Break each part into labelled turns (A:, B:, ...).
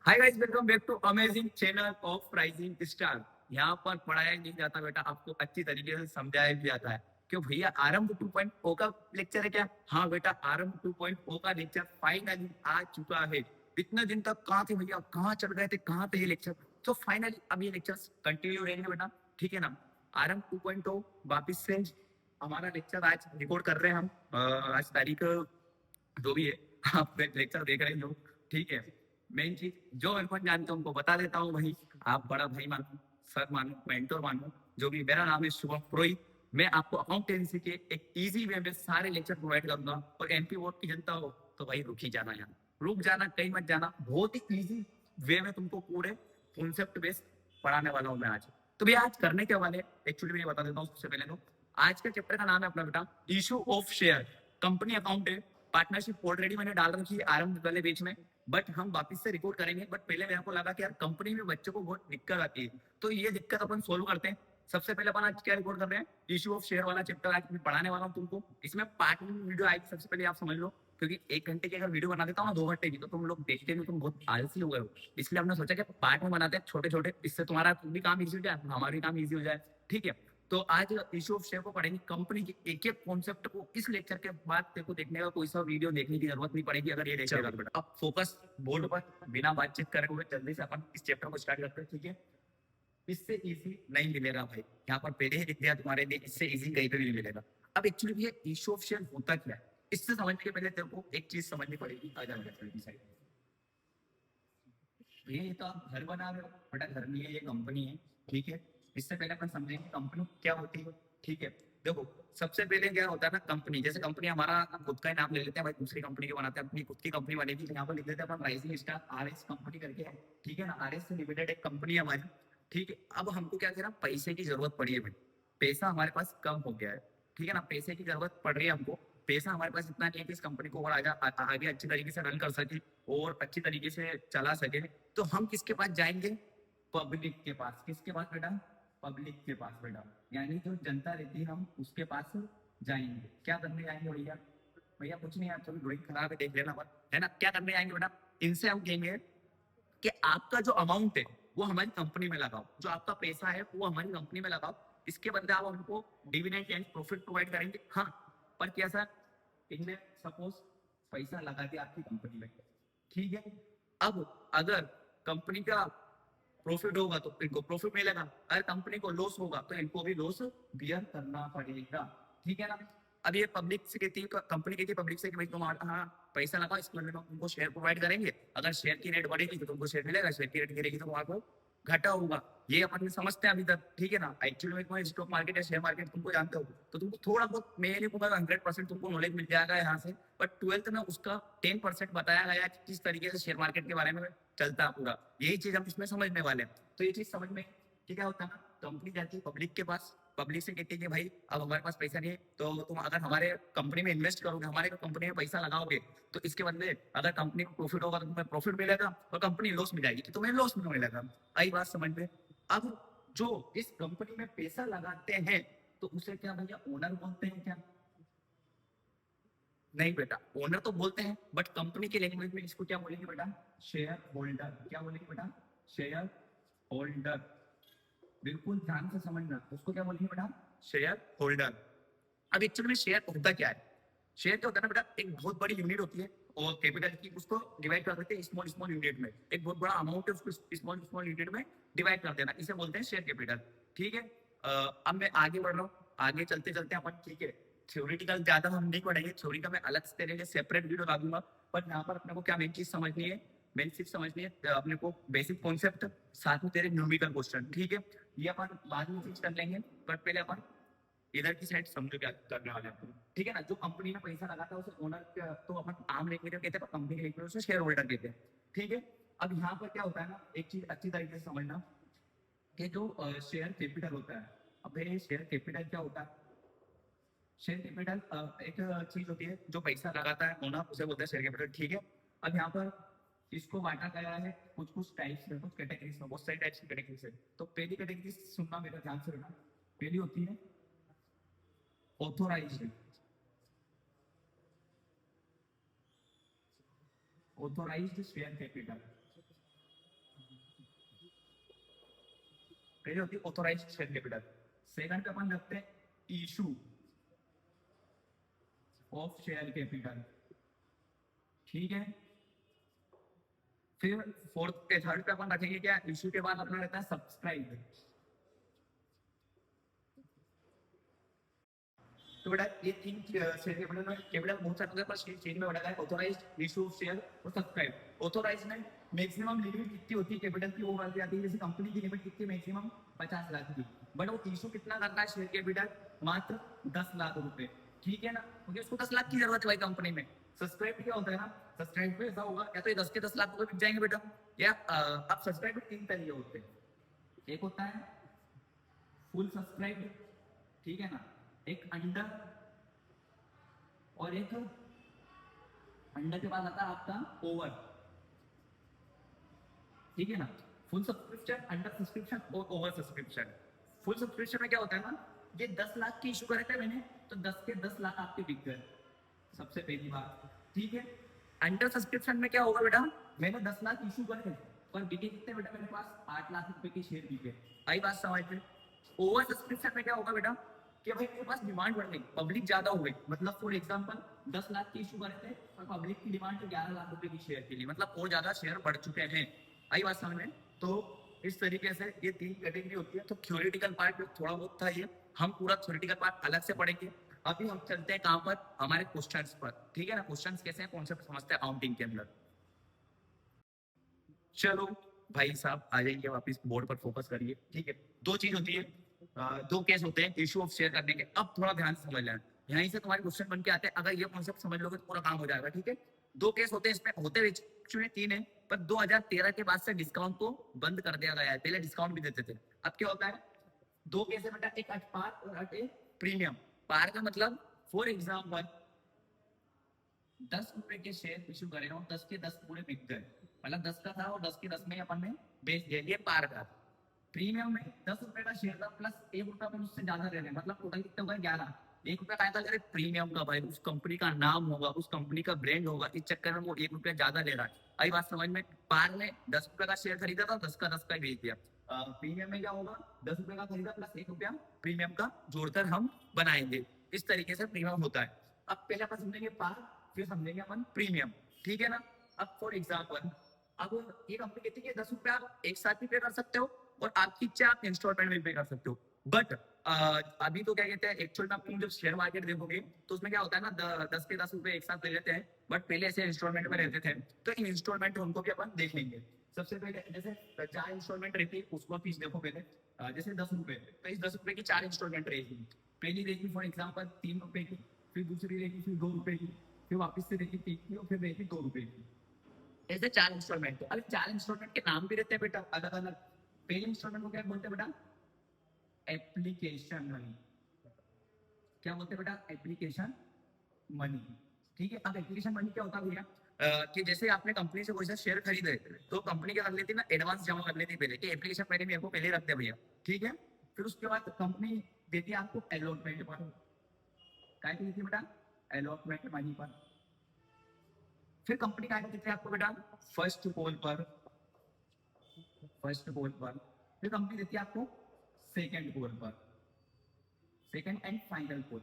A: Hi guys, welcome back to amazing channel of pricing star. यहाँ पर पढ़ाया नहीं जाता बेटा, आपको अच्छी तरीके से समझाया भी जाता है। क्यों भैया, आरंभ 2.0 का लेक्चर है क्या? हाँ बेटा, आरंभ 2.0 का लेक्चर फाइनली आ चुका है। इतने दिन तक कहाँ थे भैया, कहाँ चल गए थे, कहाँ थे ये लेक्चर? तो फाइनली अब ये लेक्चर कंटिन्यू रहेंगे बेटा, ठीक है ना। आरंभ 2.0 वापिस से हमारा लेक्चर आज रिकॉर्ड कर रहे हैं हम। आज तारीख जो भी है, आप लेक्चर देख रहे हो, ठीक है। मेन चीज जो मेरे को जानते हैं उनको बता देता हूँ भाई। आप बड़ा भाई मानो, सर मानो, मेंटोर मानो, जो भी। मेरा नाम है शुभम पुरोहित। मैं आपको अकाउंटेंसी के एक इजी वे में सारे लेक्चर प्रोवाइड करूंगा। और एमपी बोर्ड की जनता हो तो भाई रुक ही जाना, यहाँ रुक जाना, कहीं मत जाना। बहुत ही इजी वे में तुमको पूरे कॉन्सेप्ट बेस्ड पढ़ाने वाला हूँ मैं आज। तो भैया आज करने के वाले, एक्चुअली मैं बता देता हूँ सबसे पहले तो। आज के चैप्टर का नाम है अपना बेटा issue of share. Company account है, पार्टनरशिप ऑलरेडी मैंने डाल रखी है आरंभ वाले पेज में, बट हम वापस से रिकॉर्ड करेंगे। बट पहले मेरे को लगा कि यार कंपनी में बच्चों को बहुत दिक्कत आती है, तो ये दिक्कत अपन सोल्व करते हैं। सबसे पहले अपन आज क्या रिकॉर्ड कर रहे हैं, इशू ऑफ शेयर वाला चैप्टर आज मैं पढ़ाने वाला हूँ तुमको। इसमें पार्ट में वीडियो आएगी, सबसे पहले आप समझ लो। क्योंकि 1 घंटे की अगर वीडियो बना देता हूँ ना, 2 घंटे की, तो तुम लोग देखते नहीं, तुम बहुत आलसी हो गए हो। इसलिए हमने सोचा कि पार्ट में बनाते हैं छोटे छोटे, इससे तुम्हारा भी काम इजी हो जाए, हमारा भी काम इजी हो जाए, ठीक है। तो आज इशू ऑफ शेयर को पढ़ेंगे, कंपनी के एक एक कॉन्सेप्ट को। इस लेक्चर के बाद तेरे को देखने का कोई सा वीडियो देखने की जरूरत नहीं पड़ेगी अगर ये देखेगा तो बेटा। अब फोकस बोर्ड पर, बिना बातचीत करे हुए जल्दी से अपन इस चैप्टर को स्टार्ट करते हैं, ठीक है। इससे इजी नहीं मिलेगा भाई, यहाँ पर पहले ही लिख दिया तुम्हारे लिए, इससे इजी कहीं पे भी नहीं मिलेगा। अब एक्चुअली ये इशू ऑफ शेयर होता क्या है, इससे समझने के पहले तेरे को एक चीज समझनी पड़ेगी। आ जाओ, ये तो आप घर बना रहे हो बेटा, घर नहीं है, ये कंपनी है, ठीक है। इससे पहले अपन समझेंगे कंपनी क्या होती है, ठीक है। देखो, सबसे पहले क्या होता है ना, कंपनी जैसे कंपनी हमारा खुद का ही नाम ले लेते हैं भाई, दूसरी कंपनी को बनाते हैं, अपनी खुद की कंपनी बनेगी, यहाँ पर लिख देते हैं अपन rising star R S company करके है, ठीक है ना। आर एस लिमिटेड एक कंपनी है हमारी, ठीक है। अब हमको क्या कह पैसे की जरूरत पड़ी है भाई, पैसा हमारे पास कम हो गया है, ठीक है ना। पैसे की जरूरत पड़ रही है हमको, पैसा हमारे पास इतना नहीं है कि इस कंपनी को और आगे अच्छी तरीके से रन कर सके और अच्छी तरीके से चला सके। तो हम किसके पास जाएंगे? पब्लिक के पास। किसके पास बेटा? पब्लिक के पास बेटा, यानी जो जनता रहती है हम उसके पास जाएंगे। क्या करने जाएंगे भैया? भैया कुछ नहीं, आप थोड़ी ड्राइंग खराब है, देख लेना मत, है ना। क्या करने जाएंगे बेटा? इनसे हम कहेंगे कि आपका जो अमाउंट है वो हमारी कंपनी में लगाओ, जो आपका पैसा है वो हमारी कंपनी में लगाओ। इसके बदले आप हमको डिविडेंड यानी प्रॉफिट प्रोवाइड करेंगे। हाँ, पर क्या सर, इनने सपोज पैसा लगा दिया आपकी कंपनी में, ठीक है। अब अगर कंपनी का प्रॉफिट होगा तो इनको प्रॉफिट मिलेगा, अगर कंपनी को लॉस होगा तो इनको भी लॉस बियर करना पड़ेगा, ठीक है ना। अब ये पब्लिक से कहती है, कंपनी कहती है पब्लिक से कि भाई तुम हाँ पैसा लगाओ, इस बदले में तुमको शेयर प्रोवाइड करेंगे। अगर शेयर की रेट बढ़ेगी तो तुमको शेयर मिलेगा, शेयर की रेट गिरेगी तो तुम्हारा घाटा होगा। ये अपन समझते हैं अभी तक, ठीक है ना। एक्चुअली में स्टॉक मार्केट या शेयर मार्केट तुमको जानते हो, तो तुमको थोड़ा बहुत, मैं नहीं कहूँगा 100% तुमको नॉलेज मिल जाएगा यहाँ से, बट 12th में उसका 10% बताया गया कि किस तरीके से शेयर मार्केट के बारे में चलता है पूरा। यही चीज हम इसमें समझने वाले हैं। तो ये चीज समझ में कि क्या होता है ना, कंपनी जाती है पब्लिक के पास, पब्लिक से कहती है कि भाई अब हमारे पास पैसा नहीं है, तो तुम अगर हमारे कंपनी में इन्वेस्ट करोगे, हमारे कंपनी में पैसा लगाओगे, तो इसके बदले अगर कंपनी को प्रॉफिट होगा तो तुम्हें प्रॉफिट मिलेगा, और कंपनी लॉस में जाएगी तो तुम्हें लॉस में मिलेगा। आई बात समझ में? अब जो इस कंपनी में पैसा लगाते हैं तो उसे क्या भैया ओनर बोलते हैं क्या? नहीं बेटा, ओनर तो बोलते हैं, बट कंपनी की लैंग्वेज में इसको क्या बोलेंगे बेटा? Share holder. क्या बोलेंगे बेटा? Share holder. बिल्कुल ध्यान से समझना, उसको क्या बोलेंगे बेटा? Share holder. अब एक्चुअली में शेयर होता क्या है? शेयर क्या होता है ना बेटा, एक बहुत बड़ी यूनिट होती है, और कैपिटल की उसको डिवाइड कर देते हैं स्मॉल स्मॉल यूनिट में। एक बहुत बड़ा अमाउंट है, उसको स्मॉल स्मॉल यूनिट में डिवाइड कर देना, इसे बोलते हैं शेयर कैपिटल, ठीक है। अब मैं आगे बढ़ रहा हूँ, आगे चलते चलते अपन, ठीक है, थ्योरेटिकल ज्यादा हम नहीं पढ़ेंगे, थ्योरी का मैं अलग से तेरे लिए सेपरेट वीडियो ला दूंगा। पर यहाँ पर अपने को क्या मेन चीज समझनी है, मेन चीज समझनी है अपने को बेसिक कॉन्सेप्ट, साथ में तेरे न्यूमेरिकल क्वेश्चन, ठीक है। ये अपन बाद में चीज कर लेंगे, पर पहले अपन इधर की साइड समझो क्या करने वाले हैं, ठीक है ना। जो कंपनी में पैसा लगाता है उसे ओनर, तो अपन आम लैंग्वेज में कहते हैं, कंपनी के लैंग्वेज में उसे शेयर होल्डर कहते हैं, ठीक है। अब यहाँ पर क्या होता है ना, एक चीज अच्छी तरीके से समझना कि जो शेयर कैपिटल होता है, अब ये शेयर कैपिटल क्या होता है? शेयर कैपिटल एक चीज होती है, जो पैसा लगाता है ओनर उसे बोलते हैं शेयर कैपिटल, ठीक है। अब यहाँ पर इसको बांटा गया है कुछ कुछ टाइप्स में, कुछ कैटेगरीज में, बहुत सारी टाइप्स की कैटेगरीज है। तो पहली कैटेगरी सुनना मेरा ध्यान से रखना, पहली होती है ऑथोराइज्ड। ऑथोराइज्ड शेयर कैपिटल, पहले होती है ऑथोराइज्ड शेयर कैपिटल, सेकंड पे अपन रखते हैं इशू ऑफ शेयर कैपिटल, ठीक है। फिर थर्ड पे अपन रखेंगे क्या, इशू के बाद अपना रहता है सब्सक्राइब। तो बेटा ये तीन शेयर कैपिटल में कैपिटल बहुत सारे पर चेंज में बड़ा है ऑथोराइज्ड, इशू ऑफ शेयर और सब्सक्राइब। ऑथोराइज्ड में मैक्सिमम लिमिट कितनी होती है कैपिटल की, वो वाली आती है, जैसे कंपनी की लिमिट कितनी, मैक्सिमम 50 लाख की, बट वो इशू कितना करना है शेयर कैपिटल, मात्र 10 लाख रुपए, ठीक है ना, क्योंकि उसको 10 लाख की जरूरत है भाई कंपनी में। सब्सक्राइब क्या होता है ना, सब्सक्राइब में ऐसा होगा या तो ये 10 के 10 लाख रुपए बिक जाएंगे बेटा, या अब सब्सक्राइब में तीन तरीके होते हैं, एक होता है फुल सब्सक्राइब, ठीक है ना, एक अंडर, और एक अंडर के बाद आता है आपका ओवर, ठीक है ना। फुल सब्सक्रिप्शन, अंडर सब्सक्रिप्शन और ओवर सब्सक्रिप्शन। फुल सब्सक्रिप्शन में क्या होता है ना, ये 10 लाख की इशू करे थे मैंने, तो 10 के 10 लाख आपके बिक गए, सबसे पहली बात, ठीक है। अंडर सब्सक्रिप्शन में क्या होगा बेटा, मैंने 10 लाख इशू करे पर बिके कितने बेटा, मेरे पास 8 लाख रुपए के शेयर बिके, आई बात समझ में। ओवर सब्सक्रिप्शन में क्या होगा बेटा, कि भाई मेरे पास डिमांड बढ़ गई, पब्लिक ज्यादा हो गई, मतलब फॉर एग्जांपल 10 लाख की इशू करे थे और पब्लिक की डिमांड है 11 लाख रुपए की शेयर के लिए, मतलब और ज्यादा शेयर बढ़ चुके हैं, आई बात समझ में। तो इस तरीके से ये तीन कैटेगरी होती है। तो थ्योरेटिकल पार्ट थोड़ा बहुत था ये, हम पूरा थ्योरेटिकल पार्ट अलग से पढ़ेंगे। अभी हम चलते हैं कहां पर, हमारे क्वेश्चंस पर, ठीक है ना। क्वेश्चंस कैसे हैं, कॉन्सेप्ट समझते हैं अकाउंटिंग के अंदर। चलो भाई साहब आ जाइए वापस बोर्ड पर, फोकस करिए, ठीक है। दो चीज होती है, दो केस होते हैं इशू ऑफ शेयर करने के। अब थोड़ा ध्यान से समझ लेना, यहीं से तुम्हारे क्वेश्चन बन के आते हैं, अगर ये कॉन्सेप्ट समझ लोगे तो पूरा काम हो जाएगा, ठीक है। दो केस होते हैं इसमें, होते एक्चुअली तीन है, पर 2013 के बाद से डिस्काउंट को बंद कर दिया गया है, पहले डिस्काउंट भी देते थे। अब क्या होता है, दो केस है बेटा, एक अट पार और अट ए प्रीमियम। पार का मतलब फॉर एग्जाम्पल 10 रुपए के शेयर इशू करे हो, 10 के 10 पूरे बिक गए, मतलब 10 का था और 10 के 10 में अपन ने बेच दिया, ये पार का। प्रीमियम में 10 रुपए का शेयर था प्लस 1 रुपया अपन उससे ज्यादा ले रहे हैं, मतलब टोटल कितने हो गए 11। 1 रुपया फायदा ले रहे प्रीमियम का, भाई उस कंपनी का नाम होगा, उस कंपनी का ब्रांड होगा, इस चक्कर में वो 1 रुपया ज्यादा ले रहा है, आई बात समझ में। पार में 10 रुपए का शेयर खरीदा था, 10 का 10 का बेच दिया। प्रीमियम में क्या होगा, 10 रुपए का खरीदा प्लस 1 रुपया प्रीमियम का जोड़कर हम बनाएंगे, इस तरीके से प्रीमियम होता है। अब पहले अपन समझेंगे पार, फिर समझेंगे अपन प्रीमियम, ठीक है ना। अब फॉर एग्जाम्पल, अब ये कंपनी कहती है 10 रुपया आप एक साथ भी पे कर सकते हो और आपकी इच्छा आप इंस्टॉलमेंट में पे कर सकते हो, बट अभी तो क्या कहते हैं, एक्चुअल में आप जब शेयर मार्केट देखोगे तो उसमें क्या होता है ना, 10 के 10 रुपए एक साथ ले लेते हैं, बट पहले ऐसे इंस्टॉलमेंट में रहते थे। तो इन इंस्टॉलमेंट उनको भी अपन देख लेंगे। सबसे पहले जैसे 4 इंस्टॉलमेंट रहती है, उसको फीस देखो पहले, जैसे 10 रुपए, तो इस 10 रुपए की 4 इंस्टॉलमेंट रहेगी। पहली रहेगी फॉर एग्जाम्पल 3 रुपए की, फिर दूसरी रहेगी फिर 2 रुपए की, फिर वापस से रहेगी 3 की और फिर रहेगी 2 रुपए की, ऐसे 4 इंस्टॉलमेंट। अब 4 इंस्टॉलमेंट के नाम भी रहते हैं बेटा अलग अलग। पहले इंस्टॉलमेंट को क्या बोलते हैं बेटा, एप्लीकेशन मनी। क्या बोलते हैं बेटा, एप्लीकेशन मनी, ठीक है। अब एप्लीकेशन मनी क्या होता है भैया, कि जैसे आपने कंपनी से कोई सा शेयर खरीदे, तो कंपनी क्या कर लेती है ना, एडवांस जमा कर लेती है पहले, कि एप्लीकेशन मनी मेरे को पहले रख दे भैया, ठीक है। फिर उसके बाद कंपनी देती है आपको अलॉटमेंट पर, क्या देती है बेटा, अलॉटमेंट मनी पर। फिर कंपनी क्या देती है आपको बेटा, फर्स्ट कॉल पर, फर्स्ट कॉल पर। फिर कंपनी देती है आपको सेकंड कॉल पर, सेकंड एंड फाइनल कॉल।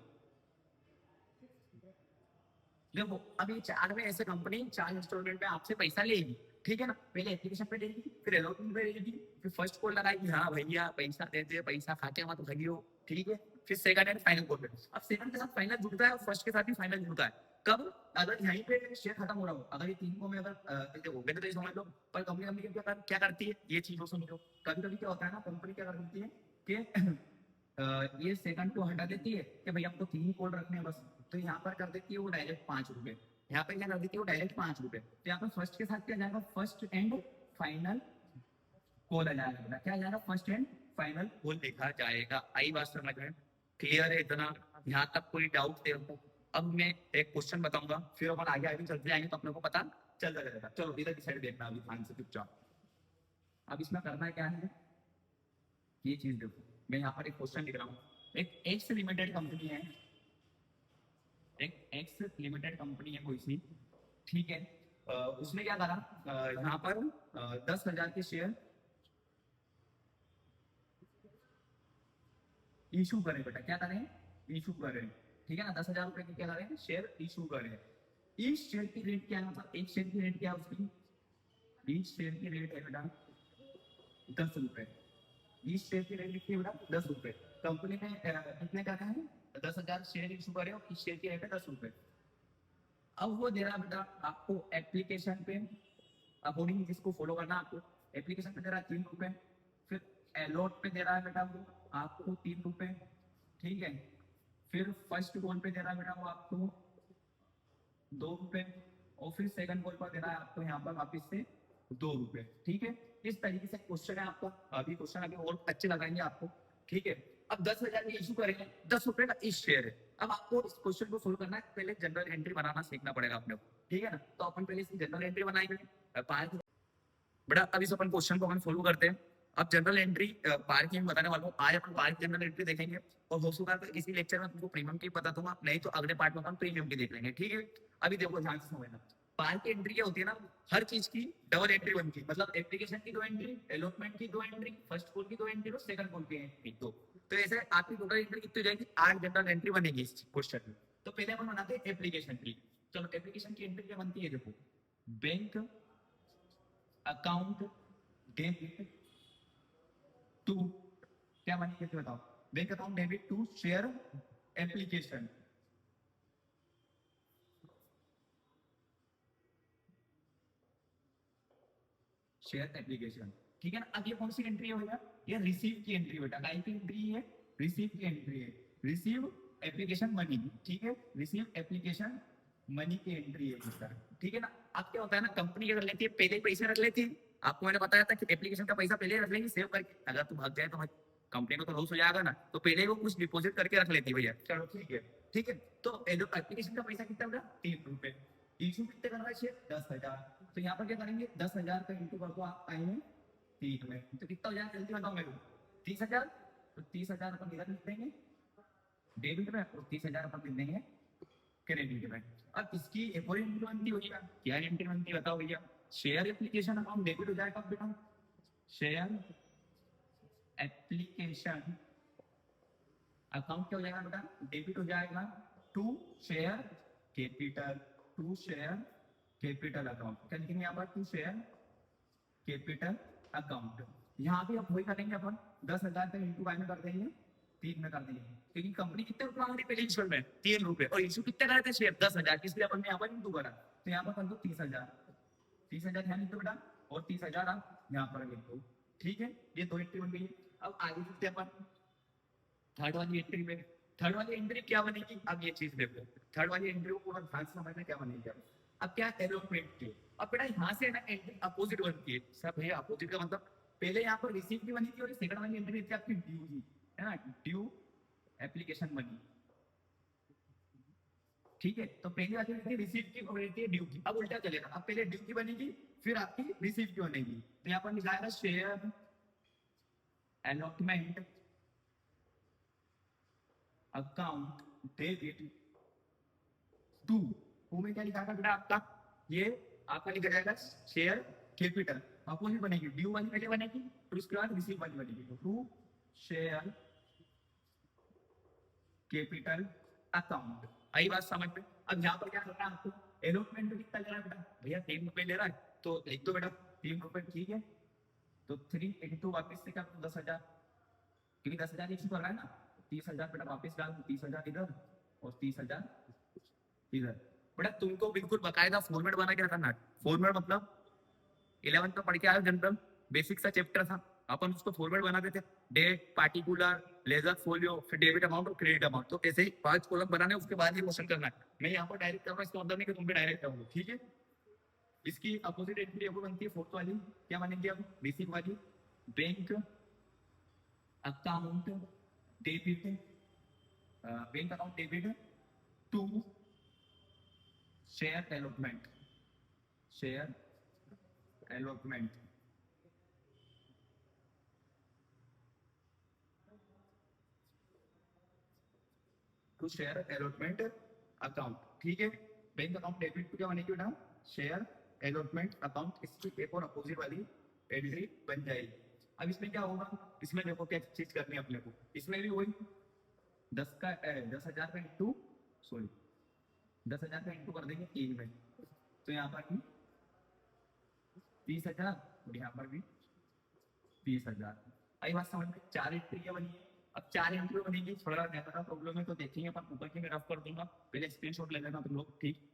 A: देखो अब ये 4 में ऐसे कंपनी 4 इंस्टॉलमेंट में आपसे पैसा लेगी, ठीक है ना। पहले एप्लीकेशन पे देगी, फिर अलॉटमेंट पे देगी, फिर फर्स्ट कॉल लगाएगी, हाँ भैया पैसा दे दे, पैसा खाते मत भगियो, ठीक है। फिर सेकंड एंड फाइनल कॉल पे, अब सेकंड के साथ फाइनल जुड़ता है और फर्स्ट के साथ भी फाइनल जुड़ता है। कब, अगर यहीं पे शेयर खत्म हो रहा हो, अगर ये तीन को मैं अगर देखो गलत तो समझ लो, पर कंपनी कंपनी क्या करती है, ये चीज समझो। कभी कभी क्या होता है ना, कंपनी क्या कर देती है कि ये सेकंड को हटा देती है कि भाई हमको 3 कॉल रखने हैं बस, तो यहाँ पर कर देती है वो डायरेक्ट 5 रुपए, यहाँ पे क्या कर देती है वो डायरेक्ट 5 रुपए। तो यहाँ पर फर्स्ट के साथ क्या जाएगा, फर्स्ट एंड फाइनल कॉल आ जाएगा, क्या आ जाएगा, फर्स्ट एंड फाइनल कॉल लिखा जाएगा। आई बात समझ में, क्लियर है इतना, यहाँ तक कोई डाउट है? अब मैं एक क्वेश्चन बताऊंगा, फिर अपन आगे आगे चलते जाएंगे तो अपने को पता चल जाएगा। चलो इधर की साइड देखना अभी ध्यान से चुपचाप। अब इसमें करना क्या है, ये चीज देखो, मैं यहाँ पर एक क्वेश्चन लिख रहा हूँ। एक एक्स लिमिटेड कंपनी है, एक एक्स लिमिटेड कंपनी है कोई सी, ठीक है। उसने क्या करा, यहाँ पर 10,000 के शेयर इशू करें बेटा, क्या करें, इशू करें, ठीक है ना, 10,000 रुपए की क्या करें, शेयर इशू करें। इस शेयर की रेट क्या है, मतलब एक शेयर की रेट क्या है उसकी, इस शेयर की रेट है बेटा 10 रुपए। इस शेयर की रेट कितनी है बेटा, 10 रुपए। कंपनी ने कितने का है, 10,000 शेयर इशू करे और इस शेयर की रेट है 10 रुपए। अब वो दे रहा बेटा आपको एप्लीकेशन पे, अकॉर्डिंग जिसको फॉलो करना आपको, एप्लीकेशन पे दे रहा है 3 रुपए, फिर अलॉट पे दे रहा है बेटा वो आपको 3 रुपए, ठीक है, फिर फर्स्ट कॉल पे दे रहा है बेटा वो आपको 2 रुपए, और फिर सेकंड कॉल पर दे रहा है आपको यहाँ पर वापिस से 2 रुपए, ठीक है। इस तरीके से क्वेश्चन है आपका, अभी क्वेश्चन अभी और अच्छे लगाएंगे आपको, ठीक है। अब 10,000 में इशू करेंगे, 10 रुपए का इस शेयर है। अब आपको इस क्वेश्चन को सोल्व करना है, पहले जनरल एंट्री बनाना सीखना पड़ेगा अपने को, ठीक है ना। तो अपन पहले इसकी जनरल एंट्री बनाएंगे बेटा। अभी से अपन क्वेश्चन को अपन सोल्व करते हैं। अब जनरल एंट्री पार्किंग बताने वाला हूँ, आज अपन पार्क जनरल एंट्री देखेंगे, और हो सका तो इसी लेक्चर में तुमको प्रीमियम की बता दूंगा, नहीं तो अगले पार्ट में अपन प्रीमियम की देख लेंगे, ठीक है। अभी देखो ध्यान से समझना, पार्क एंट्री क्या होती है ना, हर चीज की डबल एंट्री बनती है, मतलब एप्लीकेशन की 2 एंट्री, अलॉटमेंट की 2 एंट्री, फर्स्ट कॉल की 2 एंट्री और सेकंड कॉल की एंट्री 2। तो ऐसे आपकी टोटल एंट्री कितनी हो जाएगी, 8 जनरल एंट्री बनेगी इस क्वेश्चन में। तो पहले अपन बनाते हैं एप्लीकेशन की। चलो एप्लीकेशन की एंट्री क्या बनती है, देखो बैंक अकाउंट डेबिट टू, क्या बनी है बताओ, bank account debit to share application, share application, ठीक है ना। अब ये कौन सी एंट्री है भैया, ये रिसीव की एंट्री बेटा, काय की एंट्री है, रिसीव की एंट्री है, रिसीव एप्लीकेशन मनी, ठीक है, रिसीव एप्लीकेशन मनी की एंट्री है इसका, ठीक है ना। अब क्या होता है ना, कंपनी क्या कर लेती है, पहले पैसे रख लेती है, आपको मैंने बताया था कि एप्लीकेशन का पैसा पहले रख लेंगे सेव करके, अगर तुम भाग जाए तो कंपनी को तो लॉस हो जाएगा ना, तो पहले वो कुछ डिपॉजिट करके रख लेती है भैया, चलो ठीक है, ठीक है। तो एप्लीकेशन का पैसा कितना होगा, 3 रुपए, इशू कितने करना है, 10,000। तो यहाँ पर क्या करेंगे, 10,000 का इंटू कर दो आप आएंगे 3 में, तो कितना हो जाएगा जल्दी बताओ मेरे को, 30,000। तो 30,000 अपन इधर लिख देंगे डेबिट में, और 30,000 अपन लिख देंगे क्रेडिट में। अब इसकी एक और एंट्री बनती है भैया, क्या एंट्री बनती है बताओ भैया, शेयर एप्लीकेशन अकाउंट डेबिट हो जाएगा बेटा, शेयर एप्लीकेशन अकाउंट क्या हो जाएगा बेटा, डेबिट हो जाएगा to share capital, to share capital account, क्या लिखेंगे यहाँ पर, टू शेयर कैपिटल अकाउंट। यहाँ भी हम वही करेंगे अपन, 10,000 का इंटू वाई में कर देंगे, 3 में कर देंगे, क्योंकि कंपनी कितने रुपए मांग रही पहले इशू में, 3 रुपए, और इशू कितने करे थे शेयर 10,000, इसलिए अपन ने यहाँ पर इंटू करा, तो यहाँ पर कर दो 30,000, 30,000 यहाँ लिख दो बेटा, और 30,000 आप यहाँ पर लिख दो, ठीक है। ये 2 एंट्री बन गई। अब आगे चलते अपन थर्ड वाली एंट्री में, थर्ड वाली एंट्री क्या बनेगी, अब ये चीज देखो, थर्ड वाली एंट्री को पूरा ध्यान से समझना क्या बनेगी। अब क्या एलोटमेंट की, अब बेटा यहाँ से ना एंट्री अपोजिट बनती है, सब है अपोजिट का मतलब, पहले यहाँ पर रिसीव की बनी थी और सेकंड वाली एंट्री थी आपकी ड्यू की, है ना, ड्यू एप्लीकेशन मनी, ठीक है। तो पहली वाली थी रिसीव की और रहती है ड्यू की, अब उल्टा चलेगा, अब पहले ड्यू की बनेगी फिर आपकी रिसीव की बनेगी, तो यहाँ पर निकालेगा share allotment account debit to, to में क्या लिखा था बेटा आपका, ये आपका लिखा जाएगा शेयर कैपिटल, अपोजिट बनेगी, ड्यू वाली पहले बनेगी फिर उसके बाद रिसीव वाली बनेगी, तो टू शेयर कैपिटल अकाउंट, आई बात समझ में। अब यहाँ पर क्या करना है आपको, एलोटमेंट में कितना ले रहा है बेटा, भैया 3 रुपए ले रहा है, तो लिख दो बेटा 3 रुपए, ठीक है। तो 3 इंटू वापिस से क्या 10,000, क्योंकि 10,000 इशू कर रहा है ना, 30,000 बेटा वापिस डाल, 30,000 इधर और 30,000 इधर। बेटा तुमको बिल्कुल बकायदा फॉर्मेट बना के रखना है, फॉर्मेट मतलब 11th में पढ़ के आए जनरल बेसिक सा चैप्टर था, अपन उसको फॉर्मेट बनाते थे, डेट पार्टिकुलर लेजर फोलियो फिर डेबिट अमाउंट और क्रेडिट अमाउंट, तो ऐसे ही 5 कॉलम बनाने उसके बाद ये क्वेश्चन करना है। मैं यहाँ पर डायरेक्ट कर रहा हूँ, इसका मतलब नहीं कि तुम भी डायरेक्ट करोगे, ठीक है। इसकी अपोजिट एंट्री अब बनती है फोर्थ वाली, क्या बनेगी अब, बेसिक वाली, bank account debit, bank account debit to share allotment, share allotment, to share allotment account, ठीक है। बैंक अकाउंट डेबिट टू क्या बनेगी बेटा, शेयर अलॉटमेंट अकाउंट, इसकी एक और अपोजिट वाली एंट्री बन जाएगी। अब इसमें क्या होगा, इसमें देखो क्या चीज करनी है अपने को, इसमें भी वही 10,000 का इंटू, सॉरी 10,000 का इंटू कर देंगे 3 में, तो यहाँ पर भी 30,000 और यहाँ पर भी 20,000। आई बात समझ में? 4 एंट्रियां बनी है। अब 4 एंट्री बनेगी, थोड़ा ज्यादा प्रॉब्लम है तो देखेंगे अपन, ऊपर की मैं रफ कर दूंगा, पहले स्क्रीनशॉट ले लेना तुम लोग, ठीक।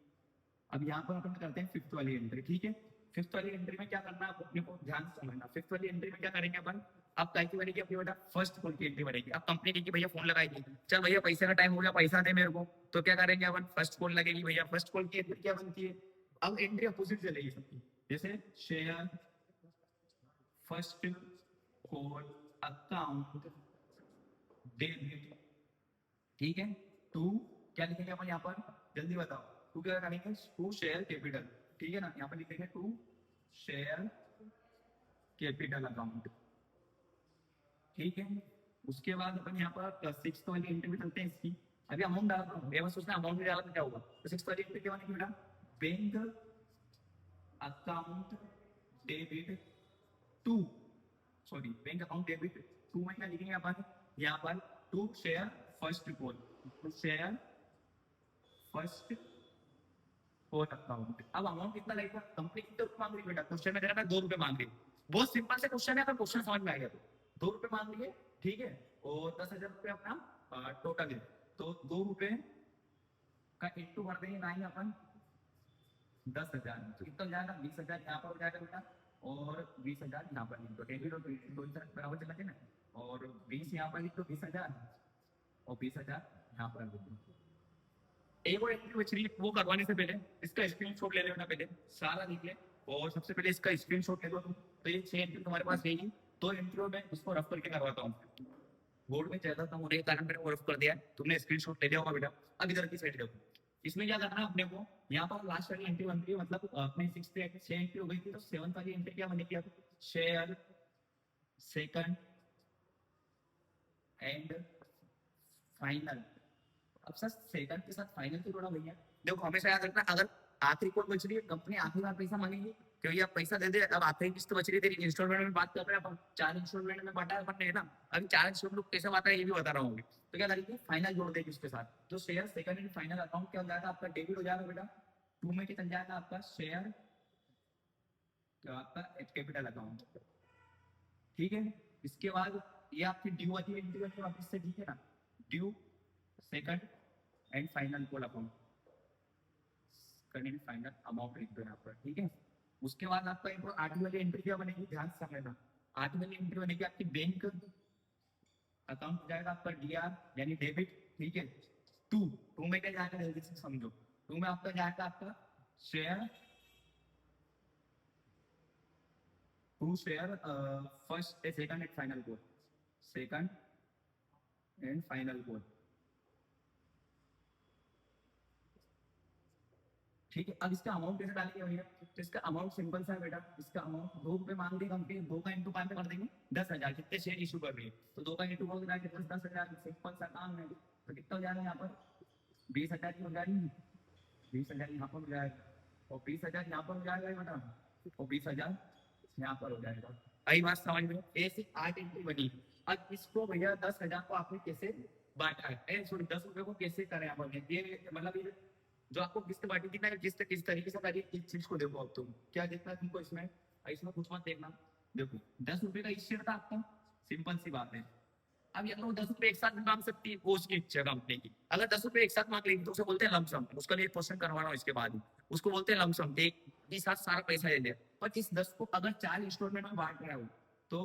A: अब यहाँ पर अपन करते हैं फिफ्थ वाली एंट्री, ठीक है। फिफ्थ वाली एंट्री में क्या करना है आप अपने को ध्यान से समझना। फिफ्थ वाली एंट्री में क्या करेंगे अपन, अब काय की बनेगी अपनी बेटा, फर्स्ट कॉल की एंट्री बनेगी। अब कंपनी की भैया फोन लगाएगी, चल भैया पैसे का टाइम हो गया, पैसा दे मेरे को, तो क्या करेंगे अपन, फर्स्ट कॉल लगेगी भैया। फर्स्ट कॉल की एंट्री क्या बनती है, अब एंट्री अपोजिट चलेगी सबकी, जैसे share first call account debit, ठीक है। टू क्या लिखेंगे अपन यहाँ पर, जल्दी बताओ, टू क्या करेंगे, टू शेयर कैपिटल, ठीक है ना, यहाँ पर लिखेंगे टू शेयर कैपिटल अकाउंट, ठीक है। उसके बाद अपन यहाँ पर सिक्स वाली एंट्री में चलते हैं इसकी। अभी अमाउंट डाल रहा हूँ, ये बस सोचना अमाउंट भी डाला तो क्या होगा। तो सिक्स वाली एंट्री क्या बनेगी बेटा, bank account debit to, sorry bank account debit to में क्या लिखेंगे अपन, यहाँ पर to share first call, to share first call account. अब अमाउंट कितना लगेगा, कंपनी कितने रुपए मांग रही है बेटा, क्वेश्चन में देखा 2 रुपए मांग रही है। बहुत सिंपल से क्वेश्चन है, अगर क्वेश्चन समझ में आ गया तो 2 रुपए मांग रही है, ठीक है। और 10,000 रुपये अपना टोटल है, तो 2 रुपए का इंटू कर देंगे ना ही अपन 10,000, तो कितना हो जाएगा, 20,000 यहाँ पर हो जाएगा बेटा, और 20,000 यहाँ पर लिख दो, डेबिट और क्रेडिट दोनों तरफ बराबर चला के ना, और 20 यहाँ पर लिख दो 20,000, और 20,000 यहाँ पर लिख दो। एक और एंट्री बच रही है, वो करवाने से पहले इसका स्क्रीनशॉट ले लेना, पहले सारा लिख ले, और सबसे पहले इसका स्क्रीनशॉट ले लो तुम। तो ये 6 एंट्री तुम्हारे पास रहेगी, 2 एंट्री में इसको रफ करके करवाता हूँ। बोर्ड में ज्यादा कम होने के कारण मैंने वो रफ कर दिया है, तुमने स्क्रीनशॉट ले लिया होगा बेटा। अब इधर की साइड देखो, इसमें क्या करना है अपने को, यहाँ पर लास्ट वाली एंट्री बन रही है, मतलब अपने 6 एंट्री हो गई थी, तो 7th वाली एंट्री क्या बनेगी, अब शेयर सेकंड एंड फाइनल। अब सर सेकंड के साथ फाइनल तो थोड़ा भैया, देखो हमेशा याद रखना, अगर आखिरी कोड बच रही है, कंपनी आखिरी बार पैसा मांगेगी कि भैया पैसा दे दे, अब आखिरी किस्त बच रही है तेरी, इंस्टॉलमेंट में बात कर रहे हैं अपन, 4 इंस्टॉलमेंट में बांटा है अपन ने ना, अभी 4 इंस्टॉलमेंट कैसे बांटा है ये भी बता रहा हूँ। तो क्या करेगी, फाइनल जोड़ देगी उसके साथ, तो share second and final account क्या हो जाएगा आपका, डेबिट हो जाएगा बेटा। टू में क्या चल जाएगा आपका शेयर, तो आपका कैपिटल अकाउंट, ठीक है। इसके बाद ये आपकी ड्यू वाली एंट्री है वापस से, ठीक है ना, due second and final call account, second final amount लिख दो यहाँ पर, ठीक है। उसके बाद आपका एक 8वीं वाली एंट्री क्या बनेगी, ध्यान से समझना। 8वीं वाली एंट्री बनेगी आपकी बैंक अकाउंट जाएगा आपका डीआर यानी डेबिट, ठीक है। टू टू में क्या जाएगा, जल्दी से समझो, टू में आपका जाएगा आपका share, to share first second and final call, second and final call, ठीक है। अब इसका अमाउंट कैसे डालेंगे भैया, तो इसका अमाउंट सिंपल सा है बेटा, इसका अमाउंट 2 रुपए मांग रही कंपनी, 2 का इंटू 5 कर देंगे 10,000, कितने शेयर इशू कर रही है, तो 2 का इंटू कर देंगे 10,000, सिंपल सा काम है। तो कितना हो जाएगा यहाँ पर, 20,000 की हो जाएगी, 20,000 यहाँ पर हो जाएगा, और 20,000 यहाँ पर हो जाएगा बेटा, और 20,000 यहाँ पर हो जाएगा। आई बात समझ में, ऐसी 8 एंट्री बनी। अब इसको भैया 10,000 को आपने कैसे बांटा है, सॉरी 10 रुपए को कैसे करें आपने, ये मतलब ये जो आपको किस्त बांटी थी ना, किस तरीके से करी, इस चीज को देखो। अब तुम क्या देखना है तुमको इसमें, इसमें कुछ मत देखना। देखो 10 रुपए का इस शेयर था आपका, सिंपल सी बात है। अब या तो 10 रुपए एक साथ मांग सकती है, वो उसकी इच्छा कंपनी की। अगर 10 रुपए एक साथ मांग लेगी तो उसे बोलते हैं लमसम, उसका लिए क्वेश्चन करवाना हो इसके बाद ही, उसको बोलते हैं लमसम, एक साथ सारा पैसा दे दे। पर इस 10 को अगर 4 इंस्टॉलमेंट में बांट रहा हो, तो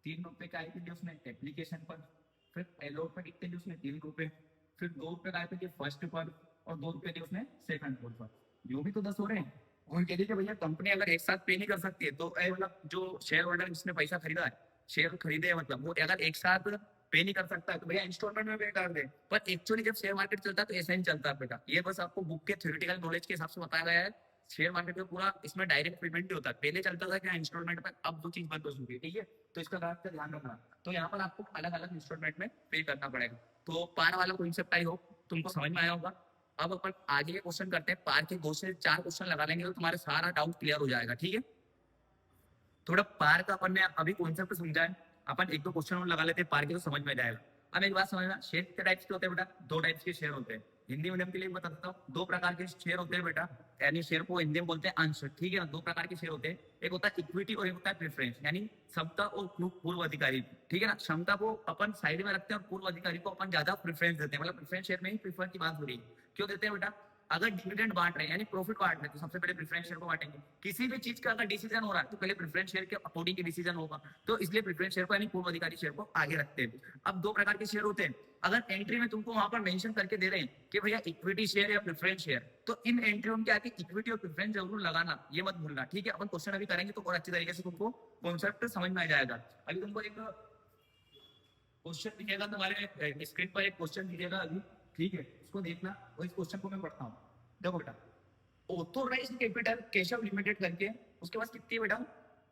A: 3 रुपए का आएगी उसने एप्लीकेशन पर, फिर एलोट पर कितने दिए उसने 3 रुपए, फिर 2 रुपए का आएगी फर्स्ट पर, और 2 रुपए दिए उसने सेकंड कोड पर, जो भी तो 10 हो रहे हैं। और कह दीजिए भैया कंपनी अगर एक साथ पे नहीं कर सकती है, तो मतलब जो शेयर होल्डर जिसने पैसा खरीदा है, शेयर खरीदे है, मतलब वो अगर एक साथ पे नहीं कर सकता है तो भैया इंस्टॉलमेंट में पे कर दे। पर एक्चुअली जब शेयर मार्केट चलता है तो ऐसा नहीं चलता है बेटा, ये बस आपको बुक के थ्योरेटिकल नॉलेज के हिसाब से बताया गया है। शेयर मार्केट में पूरा इसमें डायरेक्ट पेमेंट नहीं होता, पहले चलता था क्या इंस्टॉलमेंट में, अब वो चीज बंद हो चुकी है, ठीक है। तो इसका बात का ध्यान रखना, तो यहाँ पर आपको अलग अलग इंस्टॉलमेंट में पे करना पड़ेगा। तो पार वाला कॉन्सेप्ट आई हो तुमको समझ में आया होगा। अब अपन आगे के क्वेश्चन करते हैं, पार के 2 से 4 क्वेश्चन लगा लेंगे तो तुम्हारे सारा डाउट क्लियर हो जाएगा, ठीक है। थोड़ा पार का अपन ने अभी कॉन्सेप्ट समझा है, अपन 1-2 क्वेश्चन और लगा लेते हैं पार के, तो समझ में जाएगा। अब एक बात समझना, शेयर कितने टाइप्स के होते हैं बेटा? दो टाइप्स के शेयर होते हैं। हिंदी मीडियम के लिए बता देता हूँ, दो प्रकार के शेयर होते हैं बेटा, यानी शेयर को हिंदी में बोलते हैं अंश, ठीक है ना? दो प्रकार के शेयर होते हैं, एक होता है इक्विटी और एक होता है प्रेफरेंस, यानी क्षमता और पूर्व अधिकारी, ठीक है ना? क्षमता को अपन साइड में रखते हैं और पूर्व अधिकारी को अपन ज्यादा प्रेफरेंस देते हैं, मतलब प्रेफरेंस शेयर में ही प्रेफर की बात हो रही है। क्यों देते हैं बेटा? अगर डिविडेंड बांट रहे हैं यानी प्रॉफिट बांट रहे हैं तो सबसे पहले प्रेफरेंस शेयर को बांटेंगे। किसी भी चीज का अगर डिसीजन हो रहा है तो पहले प्रेफरेंस शेयर के अकॉर्डिंग के डिसीजन होगा, तो इसलिए प्रेफरेंस शेयर को यानी पूर्व अधिकारी शेयर को आगे रखते हैं। अब दो प्रकार के शेयर होते हैं, अगर एंट्री में तुमको वहां पर मेंशन करके दे रहे हैं कि भैया इक्विटी शेयर या प्रेफरेंस शेयर, तो इन एंट्री के आगे इक्विटी और प्रेफरेंस जरूर लगाना, ये मत भूलना, ठीक है? अपन क्वेश्चन अभी करेंगे तो और अच्छी तरीके से तुमको कॉन्सेप्ट समझ में आ जाएगा। अभी तुमको एक क्वेश्चन दिखेगा, तुम्हारे स्क्रीन पर एक क्वेश्चन दिखेगा अभी, ठीक है? उसको देखना और इस क्वेश्चन को मैं पढ़ता हूँ। देखो बेटा, ऑथोराइज्ड कैपिटल केशव लिमिटेड करके, उसके पास कितनी बेटा?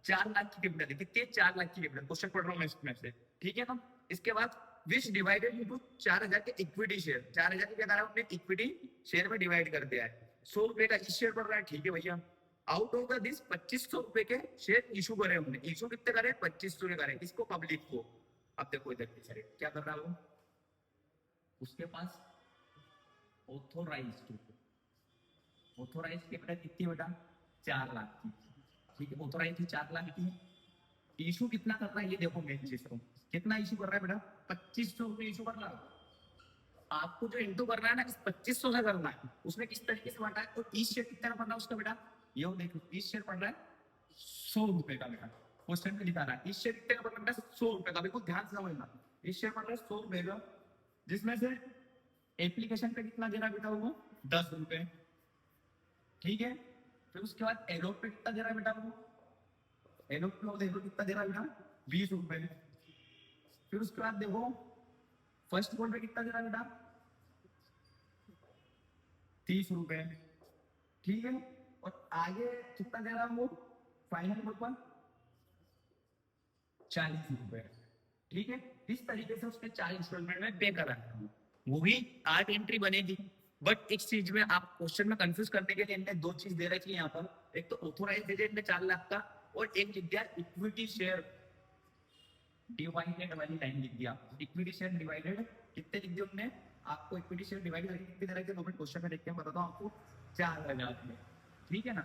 A: 4 लाख की कैपिटल है। कितनी? 4 लाख की कैपिटल। क्वेश्चन पढ़ रहा हूँ मैं इसमें से, ठीक है ना? इसके बाद विच डिवाइडेड इनटू 4,000 के इक्विटी शेयर, 4,000 की क्या करा है? इक्विटी शेयर में डिवाइड कर दिया है। 100 रुपए का इस शेयर पड़ रहा है, ठीक है भैया? आउट ऑफ दिस 2500 रुपए के शेयर इशू करे हमने। इशू कितने करे? 2500 के करे। इसको पब्लिक को। अब देखो इधर क्या कर रहा है वो, उसके पास ऑथोराइज्ड कैपिटल कितनी बेटा? 4 लाख की, ठीक है? ऑथोराइज थी 4 लाख की। इशू कितना कर रहा है ये देखो, मेन चीज को कितना इशू कर रहा है बेटा? 2500 रुपए इशू कर रहा है। आपको जो इंटू करना है ना, इस 2500 से करना है। उसने किस तरीके से बांटा है? तो इस शेयर कितना पड़ रहा है उसका बेटा? ये देखो, इस शेयर पड़ रहा है 100 रुपए का बेटा। क्वेश्चन में लिखा रहा है इस शेयर कितने का पड़ रहा है? 100 रुपए का। बिल्कुल ध्यान से समझना, इस शेयर पड़ रहा है 100 रुपए का, जिसमें से एप्लीकेशन पे कितना दे रहा है बेटा? वो 10 रुपए, ठीक है? फिर उसके बाद एलोट पे कितना दे रहा है बेटा? वो एलोट पे देखो कितना दे रहा है बेटा? 20 रुपए। फिर उसके बाद देखो फर्स्ट कॉल पे कितना दे रहा है बेटा? 30 रुपए, ठीक है? और आगे कितना दे रहा है वो फाइनल कॉल पर? 40 रुपए, ठीक है? इस तरीके से उसने 4 इंस्टॉलमेंट में पे करा है। वो भी 8 एंट्री बनेगी। बट इस चीज में आप क्वेश्चन में कंफ्यूज करने के लिए इनने दो चीज दे रखी है यहाँ पर। एक तो ऑथोराइज दे दिया 4 लाख का, और एक लिख दिया इक्विटी शेयर डिवाइडेड वाली लाइन लिख दिया। इक्विटी शेयर डिवाइडेड कितने लिख दिए उन्होंने? आपको इक्विटी शेयर डिवाइड करके कितने तरह के 2 मिनट क्वेश्चन में देख के बताता हूँ आपको। 4,000 में, ठीक है ना?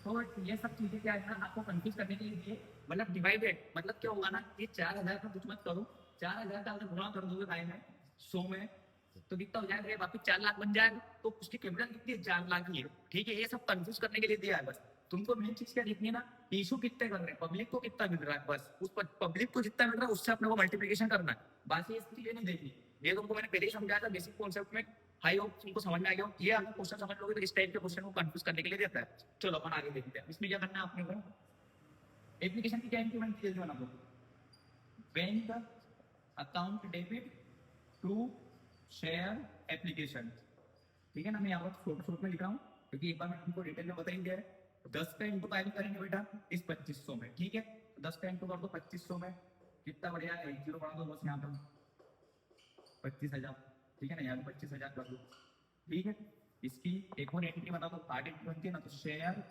A: तो ये सब चीजें क्या है ना, आपको कंफ्यूज करने के लिए, मतलब डिवाइडेड मतलब क्या होगा ना, ये 4,000 का कुछ मत करो, 4,000 का अगर गुणा कर दोगे टाइम में 100 में, तो कितना हो जाएगा? वापिस 4 लाख बन जाएगा। तो उसकी कैपिटल कितनी है? 4 लाख ही है, ठीक है? ये सब कंफ्यूज करने के लिए दिया है बस। तुमको मेन चीज क्या देखनी है ना, इशू कितने कर रहे हैं, पब्लिक को कितना मिल रहा है, बस उस पब्लिक को जितना मिल रहा है उससे अपने को मल्टीप्लिकेशन करना है। बाकी ये चीजें नहीं देखनी। ये तुमको मैंने पहले ही समझाया था बेसिक कॉन्सेप्ट में। हाई होप तुमको समझ में आ गया। ये अगर क्वेश्चन समझ लोगे तो इस टाइप के क्वेश्चन को कंफ्यूज करने के लिए देता है। चलो अपन आगे देखते हैं। इसमें क्या करना है आपने को, एप्लीकेशन की क्या इंप्लीमेंट की है आपको? Bank account debit to share application, ठीक है ना? मैं यहाँ पर छोटे में लिख रहा हूँ क्योंकि एक बार मैं तुमको डिटेल में बता ही दिया है। 10 का इंटू का करेंगे बेटा इस 2500 में, ठीक है? 10 का इंटू कर दो 2500 में, कितना बढ़िया है? 1 जीरो बढ़ा दो बस यहाँ पर 25,000, ठीक है ना? यहाँ पर 25,000 कर दो, ठीक है? इसकी एक और एंट्री बता दो, 8 एंट्री बनती है ना, तो शेयर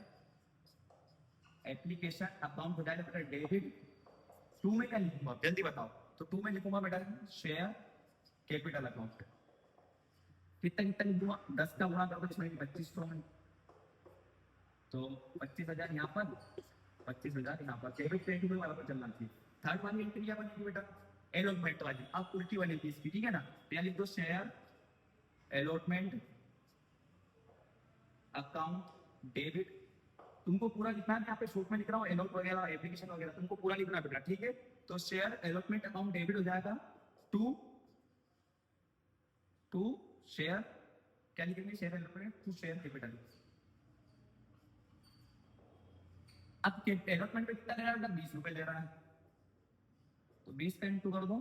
A: एप्लीकेशन अकाउंट हो जाएगा बेटा डेबिट। 2 में क्या लिखूंगा जल्दी बताओ? तो 2 में लिखूंगा बेटा शेयर कैपिटल अकाउंट। कितना कितना लिख दूंगा? 10 का गुणा कर दो इसमें 2500 में, तो 25,000 यहाँ पर, 25,000 यहाँ पर। डेबिट क्रेडिट में बराबर चलना चाहिए। थर्ड वाली एंट्री क्या बनेगी बेटा? एलोटमेंट वाली। अब उल्टी वाली चीज की, ठीक है ना? तो यहाँ लिख दो शेयर एलोटमेंट अकाउंट डेबिट। तुमको पूरा लिखना है, यहाँ पे शॉर्ट में लिख रहा हूँ एलोट वगैरह एप्लीकेशन वगैरह, तुमको पूरा लिखना बेटा, ठीक है? तो शेयर एलोटमेंट अकाउंट डेबिट हो जाएगा टू शेयर, क्या लिखेंगे? Share allotment to share capital. अब एलोटमेंट पे कितना दे रहा है? 20 रुपए ले रहा है, तो 20 का इंटू कर दो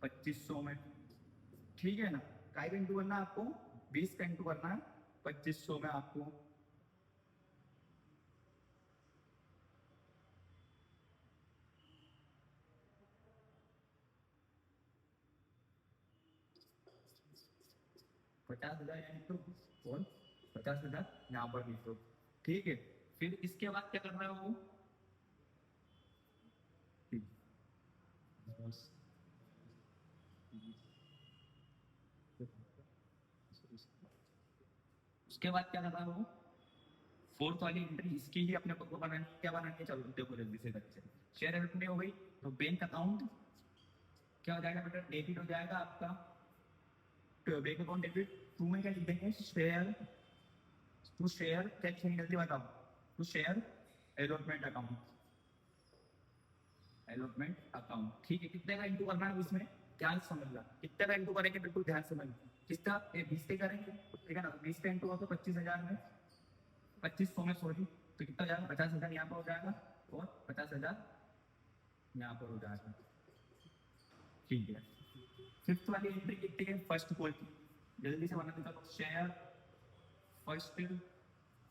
A: 2500 में, ठीक है ना? काय का इंटू करना है आपको? 20 का इंटू करना है 2500 में आपको। पचास हजार इंटू और 50,000 यहाँ पर लिख दो, ठीक है? फिर इसके बाद क्या करना है वो? उसके बाद क्या करना है वो, फोर्थ वाली एंट्री इसकी ही अपने को बनानी है। क्या बनानी है, चलो देखो जल्दी से करके। शेयर एंट्री हो गई, तो बैंक अकाउंट क्या हो जाएगा बेटा, डेबिट हो जाएगा आपका। तो बैंक अकाउंट डेबिट, टू में क्या लिख देंगे, शेयर टू शेयर, क्या लिखेंगे जल्दी बताओ, to share allotment account, allotment account. ठीक है, कितने का इंटू करना है इसमें, ध्यान से समझना, कितने का इंटू करेंगे, बिल्कुल ध्यान से समझना। कितना, 20 पे करेंगे, ठीक है ना, 20 पे इंटू होगा 25,000 में, 2500 में सॉरी, तो कितना हो जाएगा, 50,000 यहाँ पर हो जाएगा और 50,000 यहाँ पर हो जाएगा। ठीक है, फिफ्थ वाली एंट्री कितनी है, फर्स्ट कॉल की, जल्दी से बना देता हूँ। Share first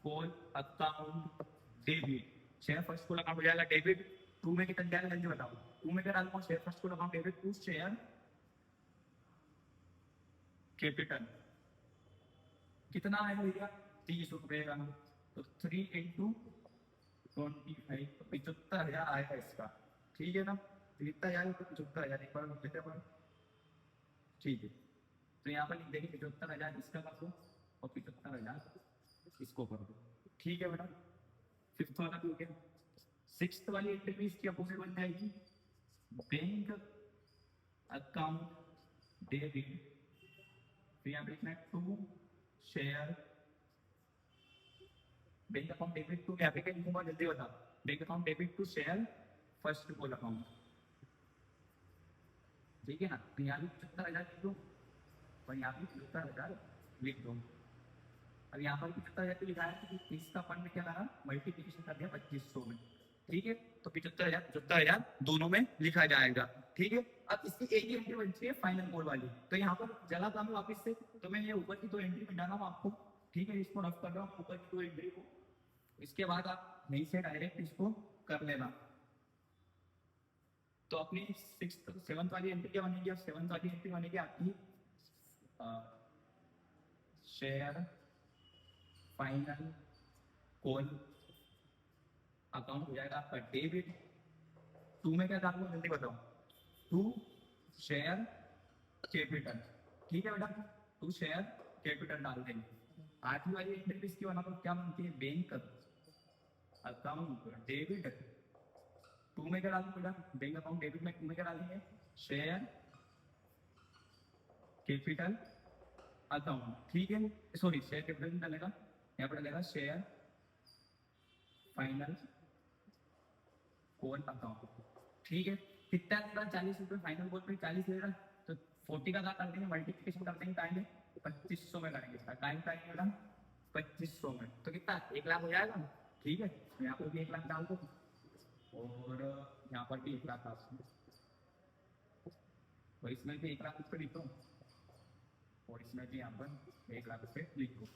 A: call account debit, share first call account हो जाएगा डेबिट। टू में कितना जाएगा जल्दी बताओ, टू में क्या डालूंगा, share first call account debit to share capital, कितना है भैया, 30 रुपए का, तो 3 इंटू 25, तो 75,000 आएगा इसका। ठीक है ना, तो कितना जाएगा, तो 75,000 एक बार देते हैं। ठीक है, तो यहाँ पर लिख देंगे 75,000 इसका कर दो और 75,000 इसको कर दो। ठीक है बेटा, फिफ्थ वाला भी हो गया। सिक्स्थ वाली एंट्री भी इसकी अपोजिट बन जाएगी, बैंक अकाउंट डेबिट, तो यहाँ पे लिखना है to share bank account debit to, यहाँ पे क्या लिखूंगा जल्दी बता, bank account debit to share first call account. ठीक है ना, तो यहाँ भी 75,000 लिख दो और यहाँ भी 75,000 लिख दो। अब यहाँ पर 75,000 लिखा है कि 30 का अपन ने क्या करा, मल्टीप्लीकेशन कर दिया 2500 में। ठीक है, तो 75,000 दोनों में लिखा जाएगा। ठीक है, अब इसकी एक ही एंट्री बनती है फाइनल कोड वाली, तो यहाँ पर जगह कम है वापस से, तो मैं ये ऊपर की 2 एंट्री मिटा रहा हूँ आपको। ठीक है, इसको रफ कर रहा हूँ ऊपर की 2 एंट्री को, इसके बाद आप यहीं से डायरेक्ट इसको कर लेना। तो अपनी सेवंथ वाली एंट्री क्या बनेगी, अब सेवंथ वाली एंट्री बनेगी आपकी शेयर फाइनल कॉल अकाउंट हो जाएगा आपका डेबिट। टू में क्या डालूंगा जल्दी बताओ, टू शेयर कैपिटल। ठीक है बेटा, टू शेयर कैपिटल डाल देंगे। आठवीं वाली एंट्री भी इसकी बना तो क्या बनती है, बैंक अकाउंट डेबिट। टू में क्या डालूंगा बेटा, बैंक अकाउंट डेबिट में टू में क्या डालेंगे, शेयर कैपिटल अकाउंट। ठीक है, सॉरी शेयर कैपिटल डालेगा, यहाँ पर डालेगा शेयर फाइनल कॉल अकाउंट। ठीक है, कितना लेगा, 40 रुपए फाइनल कॉल पे 40 लेगा, तो 40 का कर देंगे, मल्टीप्लिकेशन कर देंगे टाइम में, 2500 में करेंगे इसका टाइम बेटा 2500 में, तो कितना 1 लाख हो जाएगा। ठीक है, तो यहाँ पर भी 1 लाख डाल दो और यहाँ पर भी 1 लाख डाल दो, तो इसमें भी 1 लाख रुपये लिख दो और इसमें भी यहाँ पर 1 लाख रुपये लिख दो।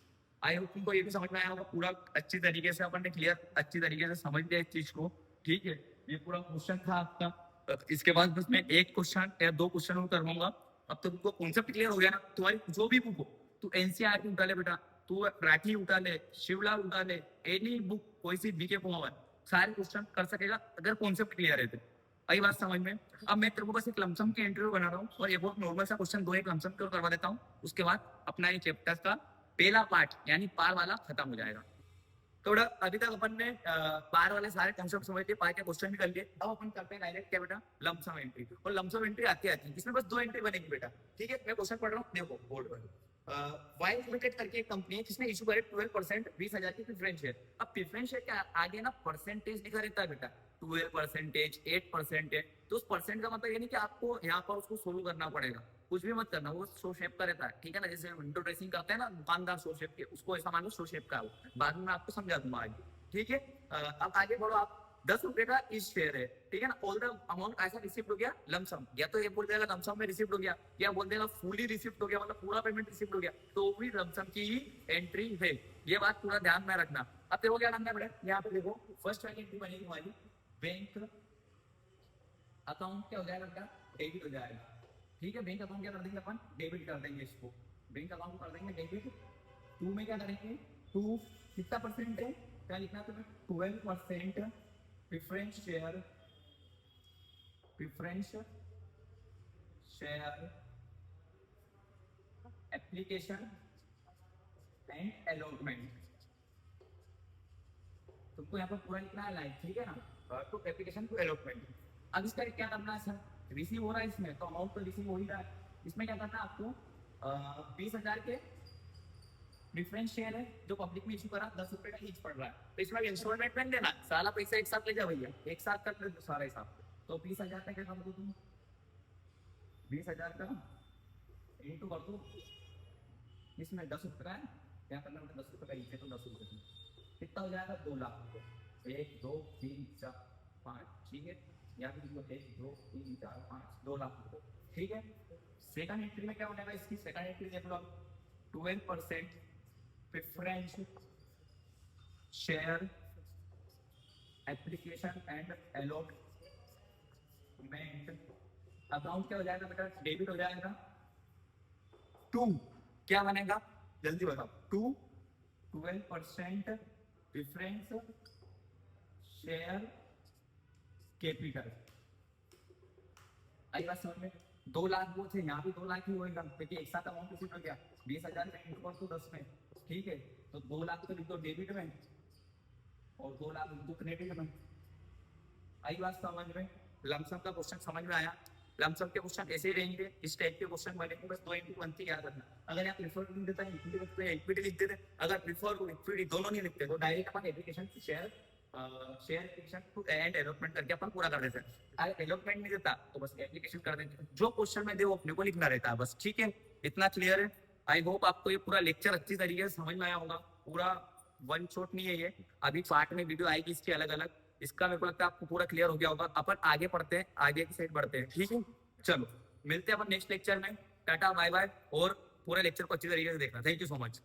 A: आई होप तुमको ये भी समझ में आया होगा पूरा अच्छी तरीके से, अपन ने क्लियर अच्छी तरीके से समझ लिया इस चीज को। ठीक है, ये पूरा क्वेश्चन था आपका। इसके बाद बस मैं एक क्वेश्चन या 2 क्वेश्चन और करवाऊंगा। अब तो तुमको कॉन्सेप्ट क्लियर हो गया ना, तुम्हारी जो भी बुक हो, तू एनसीईआरटी उठा ले बेटा, तू राठी उठा ले, शिवलाल उठा ले, एनी बुक कोई सी बीके पॉवर, सारे क्वेश्चन कर सकेगा अगर कॉन्सेप्ट क्लियर है तो। आई बात समझ में। अब मैं तेरे को बस एक लमसम के इंटरव्यू बना रहा हूँ और ये बहुत नॉर्मल सा क्वेश्चन 2 एक लमसम के करवा देता हूँ, उसके बाद अपना ये चैप्टर का पहला पार्ट यानी पार वाला खत्म हो जाएगा। थोड़ा अभी तक अपन ने पार वाले सारे कॉन्सेप्ट समझ लिए, पार के क्वेश्चन भी कर लिए। अब अपन करते हैं डायरेक्ट क्या बेटा, लमसम एंट्री। और लमसम एंट्री आती है, इसमें बस 2 एंट्री बनेगी बेटा। ठीक है, मैं क्वेश्चन पढ़ रहा हूँ, देखो बोर्ड पर। वाई लिमिटेड करके एक कंपनी है जिसने इशू करे 12% 20,000 की प्रेफरेंस शेयर। अब प्रेफरेंस शेयर के आगे ना परसेंटेज लिखा रहता है बेटा, 12%, 8%। तो उस परसेंट का मतलब ये नहीं कि आपको यहाँ पर उसको सोल्व करना पड़ेगा, कुछ भी मत करना, वो शो शेप का रहता है। ठीक है ना, जैसे विंडो ड्रेसिंग करते हैं ना दुकानदार शो शेप के, उसको ऐसा मान लो शो शेप का है वो, बाद में मैं आपको समझा दूंगा आगे। ठीक है, अब आगे बढ़ो आप। 10 रुपए का इस शेयर है, ठीक है ना, ऑल द अमाउंट ऐसा रिसिप्ट हो गया लमसम, या तो ये बोल देगा लमसम में रिसिप्ट हो गया, या बोल देगा फुली रिसिप्ट हो गया, मतलब पूरा पेमेंट रिसिप्ट हो गया, तो भी लमसम की ही एंट्री है। ये बात पूरा ध्यान में रखना। अब तेरे को क्या करना पड़ेगा, यहाँ पे देखो फर्स्ट वाली एंट्री बनेगी हमारी, बैंक अकाउंट क्या हो जाएगा बेटा, डेबिट हो जाएगा। ठीक है, बैंक अकाउंट क्या कर देंगे अपन, डेबिट कर देंगे इसको, बैंक अकाउंट कर देंगे डेबिट। टू में क्या करेंगे, टू कितना परसेंट है, क्या लिखना तुम्हें, 12% preference share application and allotment. तुमको यहाँ पर पूरा लिखना है लाइन, ठीक है ना, तो एप्लीकेशन टू अलॉटमेंट। अब इसका क्या करना है सर, रिसीव हो रहा है इसमें, तो अमाउंट तो रिसीव हो ही रहा है। इसमें क्या करना है आपको, 20,000 के डिफरेंस शेयर है जो पब्लिक में इशू करा, 10 रुपए का ईच पड़ रहा है, तो इसमें इंस्टॉलमेंट में देना, सारा पैसा एक साथ ले जा भैया, एक साथ कर ले सारा हिसाब। तो 20,000 का क्या कर दो तुम, 20,000 का इंटू कर दो, इसमें 10 रुपए का है, क्या करना है 10 रुपए का ईच है, तो 10 रुपए कितना हो जाएगा, 2 लाख रुपए। 1 2 3 4 5, ठीक है, या फिर 1 2 3 4 5, 2 लाख रुपए, ठीक है। सेकंड एंट्री में क्या हो जाएगा, इसकी सेकंड एंट्री देख लो, 12% preference share application and allotment. Account क्या हो जाएगा बेटा, डेबिट हो जाएगा। 2 क्या बनेगा, जल्दी बताओ, 2 12% प्रेफरेंस शेयर कैपिटल। आई बात समझ में, 2 लाख वो थे, यहाँ भी 2 लाख ही होएगा, क्योंकि एक साथ अमाउंट किसी हो गया, 20,000 का इंटू कर दो 10 में, ठीक है, तो 2 लाख तो लिख दो डेबिट में और 2 लाख लिख दो क्रेडिट में। आई बात समझ में, लमसम का क्वेश्चन समझ में आया। लमसम के क्वेश्चन ऐसे ही रहेंगे, इस टाइप के क्वेश्चन बनेंगे, बस 2 इंटू 1 याद रखना। अगर आप प्रीफर लिख देता है इक्विटी लिखते हैं, इक्विटी लिख देते, अगर प्रीफर को इक्विटी दोनों नहीं लिखते तो डायरेक्ट अपन application share application to and allotment करके अपन पूरा कर देते हैं। अगर अलॉटमेंट नहीं देता तो बस एप्लीकेशन कर देते, जो क्वेश्चन में दे वो अपने को लिखना रहता है बस, ठीक है, इतना क्लियर है। आई होप आपको ये पूरा लेक्चर अच्छी तरीके से समझ में आया होगा, पूरा वन शॉट नहीं है ये, अभी पार्ट में वीडियो आएगी इसकी अलग अलग, इसका मेरे को लगता है आपको पूरा क्लियर हो गया होगा। अपन आगे पढ़ते हैं, आगे की साइड बढ़ते हैं, ठीक है, चलो मिलते हैं अपन नेक्स्ट लेक्चर में, टाटा बाय बाय, और पूरा लेक्चर को अच्छी तरीके से देखना। Thank you so much.